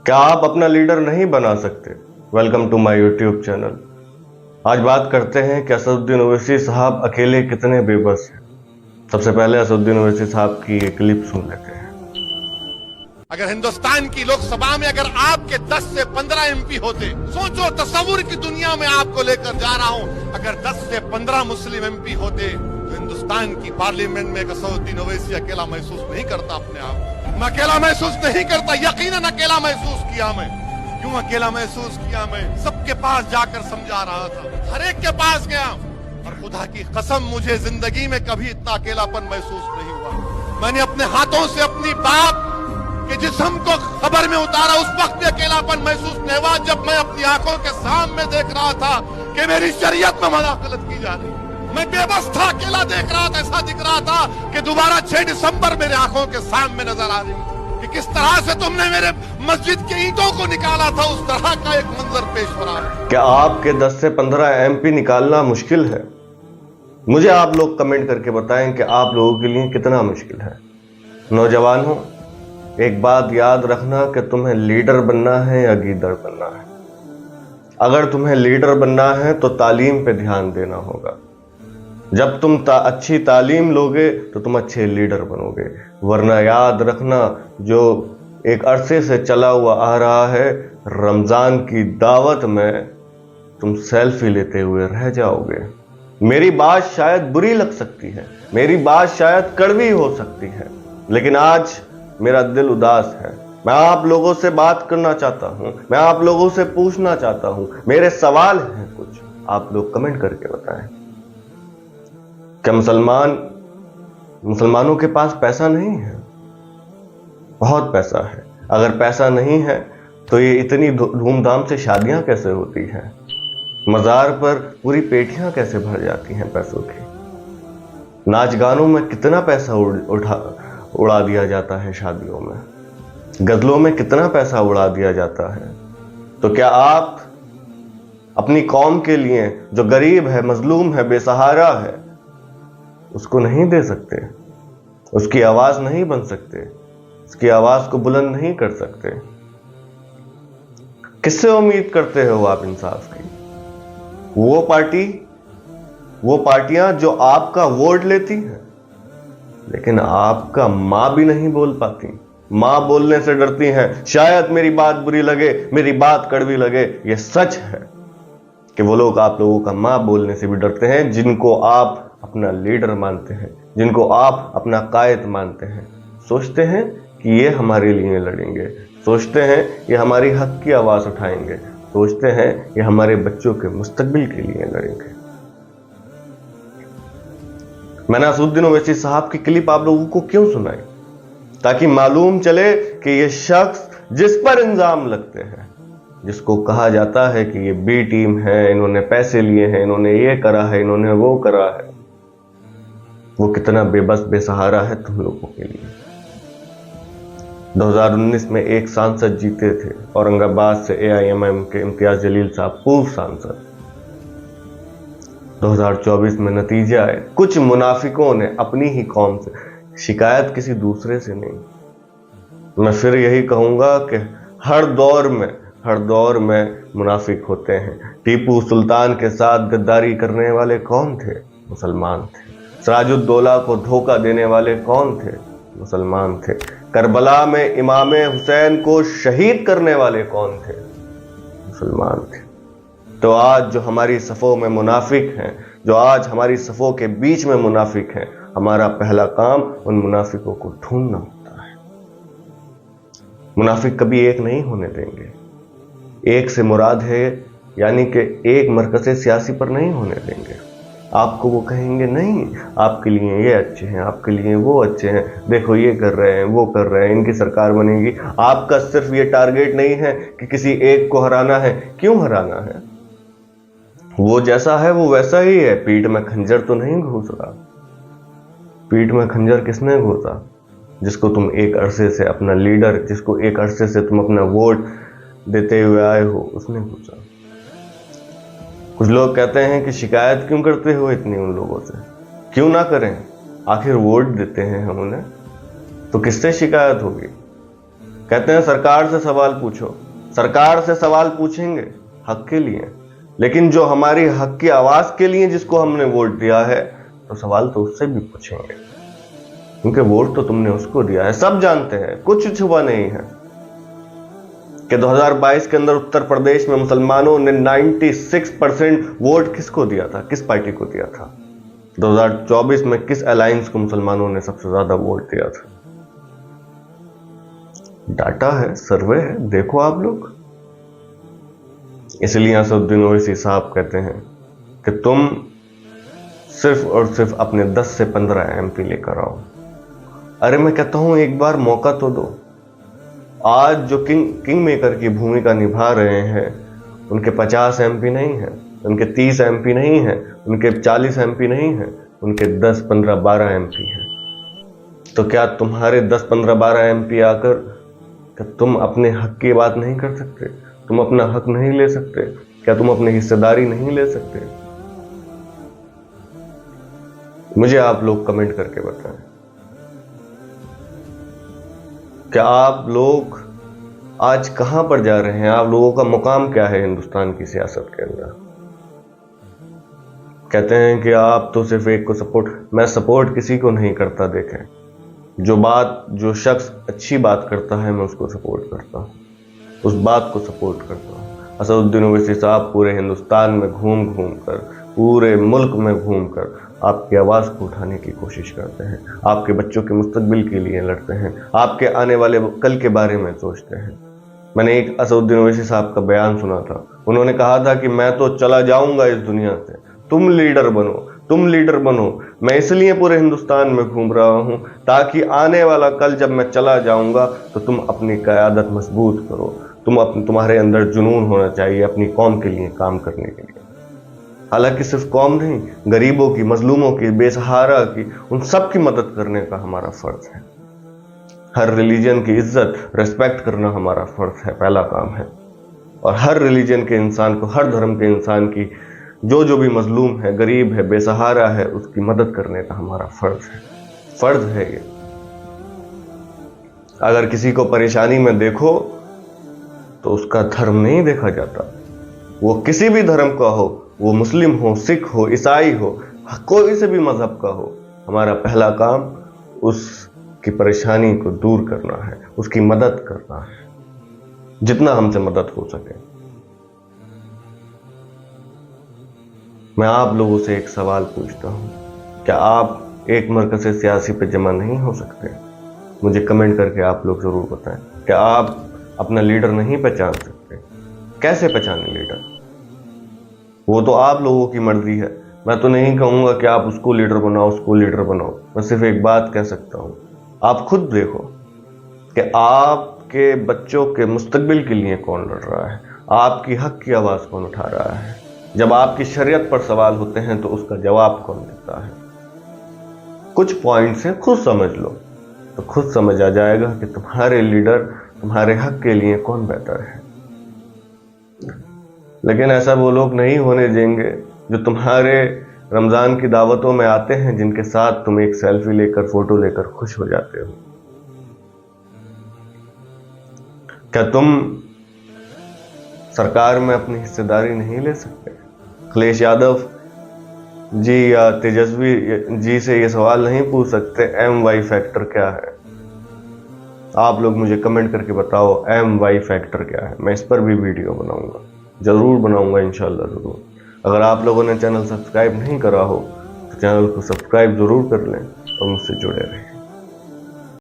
क्या आप अपना लीडर नहीं बना सकते? Welcome to my YouTube channel. आज बात करते हैं कि असदुद्दीन ओवैसी साहब अकेले कितने बेबस हैं। सबसे पहले असदुद्दीन ओवैसी साहब की ये क्लिप सुन लेते हैं। अगर हिंदुस्तान की लोकसभा में अगर आपके 10 से 15 एमपी होते, सोचो तस्वुर की दुनिया में आपको लेकर जा रहा हूं, अगर 10 से 15 मुस्लिम एमपी होते तो हिंदुस्तान की पार्लियामेंट में असदुद्दीन ओवैसी अकेला महसूस नहीं करता अपने आप। मैं अकेला महसूस नहीं करता, यकीनन अकेला महसूस किया मैं। क्यों अकेला महसूस किया मैं? सबके पास जाकर समझा रहा था, हर एक के पास गया, और खुदा की कसम मुझे जिंदगी में कभी इतना अकेलापन महसूस नहीं हुआ। मैंने अपने हाथों से अपनी बाप के जिस्म को खबर में उतारा, उस वक्त भी अकेलापन महसूस नहीं हुआ जब मैं अपनी आंखों के सामने देख रहा था कि मेरी शरीयत में मदाखलत की जा रही। मैं बेबस था, अकेला देख रहा था, ऐसा दिख रहा था कि दोबारा 6 दिसंबर मेरे आंखों के सामने नजर आ रही कि किस तरह से तुमने मेरे मस्जिद के ईंटों को निकाला था, उस तरह का एक मंजर पेश हो रहा है। क्या आपके 10 से 15 एमपी निकालना मुश्किल है? मुझे आप लोग कमेंट करके बताएं कि आप लोगों के लिए कितना मुश्किल है। नौजवानों, एक बात याद रखना कि तुम्हें लीडर बनना है या गीदड़ बनना है। अगर तुम्हें लीडर बनना है तो तालीम पे ध्यान देना होगा। जब तुम अच्छी तालीम लोगे तो तुम अच्छे लीडर बनोगे, वरना याद रखना जो एक अरसे से चला हुआ आ रहा है, रमजान की दावत में तुम सेल्फी लेते हुए रह जाओगे। मेरी बात शायद बुरी लग सकती है, मेरी बात शायद कड़वी हो सकती है, लेकिन आज मेरा दिल उदास है। मैं आप लोगों से बात करना चाहता हूं, मैं आप लोगों से पूछना चाहता हूं, मेरे सवाल हैं कुछ, आप लोग कमेंट करके बताएं। क्या मुसलमानों के पास पैसा नहीं है? बहुत पैसा है। अगर पैसा नहीं है तो ये इतनी धूमधाम से शादियां कैसे होती हैं? मजार पर पूरी पेटियां कैसे भर जाती हैं पैसों की? नाच गानों में कितना पैसा उड़ा दिया जाता है, शादियों में, गजलों में कितना पैसा उड़ा दिया जाता है। तो क्या आप अपनी कौम के लिए, जो गरीब है, मजलूम है, बेसहारा है, उसको नहीं दे सकते? उसकी आवाज नहीं बन सकते? उसकी आवाज को बुलंद नहीं कर सकते? किससे उम्मीद करते हो आप इंसाफ की? वो पार्टियां जो आपका वोट लेती हैं, लेकिन आपका मां भी नहीं बोल पाती। मां बोलने से डरती हैं। शायद मेरी बात बुरी लगे, मेरी बात कड़वी लगे, ये सच है कि वो लोग आप लोगों का मां बोलने से भी डरते हैं, जिनको आप अपना लीडर मानते हैं, जिनको आप अपना कायद मानते हैं। सोचते हैं कि ये हमारे लिए लड़ेंगे, सोचते हैं ये हमारी हक की आवाज उठाएंगे, सोचते हैं ये हमारे बच्चों के मुस्तकबिल के लिए लड़ेंगे। मैंने असदुद्दीन ओवैसी साहब की क्लिप आप लोगों को क्यों सुनाई? ताकि मालूम चले कि ये शख्स जिस पर इल्जाम लगते हैं, जिसको कहा जाता है कि ये बी टीम है, इन्होंने पैसे लिए हैं, इन्होंने ये करा है, इन्होंने वो करा है, वो कितना बेबस बेसहारा है तुम लोगों के लिए। 2019 में एक सांसद जीते थे औरंगाबाद से, AIMM के इम्तियाज जलील साहब, पूर्व सांसद। 2024 में नतीजा आए, कुछ मुनाफिकों ने अपनी ही कौम से, शिकायत किसी दूसरे से नहीं। मैं फिर यही कहूंगा कि हर दौर में मुनाफिक होते हैं। टीपू सुल्तान के साथ गद्दारी करने वाले कौन थे? मुसलमान थे। सिराजुद्दौला को धोखा देने वाले कौन थे? मुसलमान थे। करबला में इमाम हुसैन को शहीद करने वाले कौन थे? मुसलमान थे। तो आज जो हमारी सफ़ों में मुनाफिक हैं, जो आज हमारी सफ़ों के बीच में मुनाफिक हैं, हमारा पहला काम उन मुनाफिकों को ढूंढना होता है। मुनाफिक कभी एक नहीं होने देंगे। एक से मुराद है यानी कि एक मरकज़ सियासी पर नहीं होने देंगे। आपको वो कहेंगे नहीं, आपके लिए ये अच्छे हैं, आपके लिए वो अच्छे हैं, देखो ये कर रहे हैं, वो कर रहे हैं, इनकी सरकार बनेगी। आपका सिर्फ ये टारगेट नहीं है कि किसी एक को हराना है। क्यों हराना है? वो जैसा है वो वैसा ही है। पीठ में खंजर तो नहीं घुस रहा। पीठ में खंजर किसने घुसा? जिसको तुम एक अरसे से अपना लीडर, जिसको एक अरसे से तुम अपना वोट देते हुए आए हो, उसने घुसा। कुछ लोग कहते हैं कि शिकायत क्यों करते हो इतनी उन लोगों से? क्यों ना करें, आखिर वोट देते हैं हम उन्हें, तो किससे शिकायत होगी? कहते हैं सरकार से सवाल पूछो। सरकार से सवाल पूछेंगे हक के लिए, लेकिन जो हमारी हक की आवाज के लिए जिसको हमने वोट दिया है, तो सवाल तो उससे भी पूछेंगे, क्योंकि वोट तो तुमने उसको दिया है। सब जानते हैं, कुछ छुपा नहीं है कि 2022 के अंदर उत्तर प्रदेश में मुसलमानों ने 96% वोट किसको दिया था, किस पार्टी को दिया था। 2024 में किस अलायंस को मुसलमानों ने सबसे ज्यादा वोट दिया था। डाटा है, सर्वे है, देखो आप लोग। इसलिए असदुद्दीन ओवैसी साहब कहते हैं कि तुम सिर्फ और सिर्फ अपने 10 से 15 MP लेकर आओ। अरे मैं कहता हूं एक बार मौका तो दो। आज जो किंग मेकर की भूमिका निभा रहे हैं, उनके 50 MP नहीं है, उनके 30 MP नहीं है, उनके 40 MP नहीं है, उनके 10, 15, 12 MP है। तो क्या तुम्हारे 10, 15, 12 MP आकर क्या तुम अपने हक की बात नहीं कर सकते? तुम अपना हक नहीं ले सकते? क्या तुम अपनी हिस्सेदारी नहीं ले सकते? मुझे आप लोग कमेंट करके बताएं, क्या आप लोग आज कहां पर जा रहे हैं? आप लोगों का मुकाम क्या है हिंदुस्तान की सियासत के अंदर? कहते हैं कि आप तो सिर्फ एक को सपोर्ट। मैं सपोर्ट किसी को नहीं करता। देखें, जो शख्स अच्छी बात करता है, मैं उसको सपोर्ट करता हूं, उस बात को सपोर्ट करता हूं। असदुद्दीन ओवैसी साहब पूरे हिंदुस्तान में घूम घूम कर, पूरे मुल्क में घूम कर आपकी आवाज को उठाने की कोशिश करते हैं, आपके बच्चों के मुस्तकबिल के लिए लड़ते हैं, आपके आने वाले कल के बारे में सोचते हैं। मैंने एक असदुद्दीन ओवैसी साहब का बयान सुना था। उन्होंने कहा था कि मैं तो चला जाऊंगा इस दुनिया से, तुम लीडर बनो, तुम लीडर बनो। मैं इसलिए पूरे हिंदुस्तान में घूम रहा हूं ताकि आने वाला कल जब मैं चला जाऊंगा तो तुम अपनी क़यादत मजबूत करो। तुम्हारे अंदर जुनून होना चाहिए अपनी कौम के लिए काम करने के लिए। हालांकि सिर्फ कौम नहीं, गरीबों की, मजलूमों की, बेसहारा की, उन सब की मदद करने का हमारा फर्ज है। हर रिलीजन की इज्जत, रेस्पेक्ट करना हमारा फर्ज है, पहला काम है। और हर रिलीजन के इंसान को, हर धर्म के इंसान की जो भी मजलूम है, गरीब है, बेसहारा है, उसकी मदद करने का हमारा फर्ज है ये। अगर किसी को परेशानी में देखो तो उसका धर्म नहीं देखा जाता, वो किसी भी धर्म का हो, वो मुस्लिम हो, सिख हो, ईसाई हो, कोई से भी मजहब का हो, हमारा पहला काम उसकी परेशानी को दूर करना है, उसकी मदद करना है, जितना हमसे मदद हो सके। मैं आप लोगों से एक सवाल पूछता हूं, क्या आप एक मरकज़ सियासी पे जमा नहीं हो सकते? मुझे कमेंट करके आप लोग जरूर बताएं। क्या आप अपना लीडर नहीं पहचान सकते? कैसे पहचाने लीडर? वो तो आप लोगों की मर्जी है। मैं तो नहीं कहूंगा कि आप उसको लीडर बनाओ, उसको लीडर बनाओ। मैं सिर्फ एक बात कह सकता हूं, आप खुद देखो कि आपके बच्चों के मुस्तकबिल के लिए कौन लड़ रहा है, आपकी हक की आवाज कौन उठा रहा है। जब आपकी शरीयत पर सवाल होते हैं तो उसका जवाब कौन देता है। कुछ पॉइंट्स हैं, खुद समझ लो तो खुद समझ आ जाएगा कि तुम्हारे लीडर तुम्हारे हक के लिए कौन बेहतर है। लेकिन ऐसा वो लोग नहीं होने देंगे जो तुम्हारे रमजान की दावतों में आते हैं, जिनके साथ तुम एक सेल्फी लेकर, फोटो लेकर खुश हो जाते हो। क्या तुम सरकार में अपनी हिस्सेदारी नहीं ले सकते? अखिलेश यादव जी या तेजस्वी जी से ये सवाल नहीं पूछ सकते MY फैक्टर क्या है? आप लोग मुझे कमेंट करके बताओ MY फैक्टर क्या है। मैं इस पर भी वीडियो बनाऊंगा, जरूर बनाऊंगा, इंशाल्लाह जरूर। अगर आप लोगों ने चैनल सब्सक्राइब नहीं करा हो तो चैनल को सब्सक्राइब जरूर कर लें और मुझसे जुड़े रहें।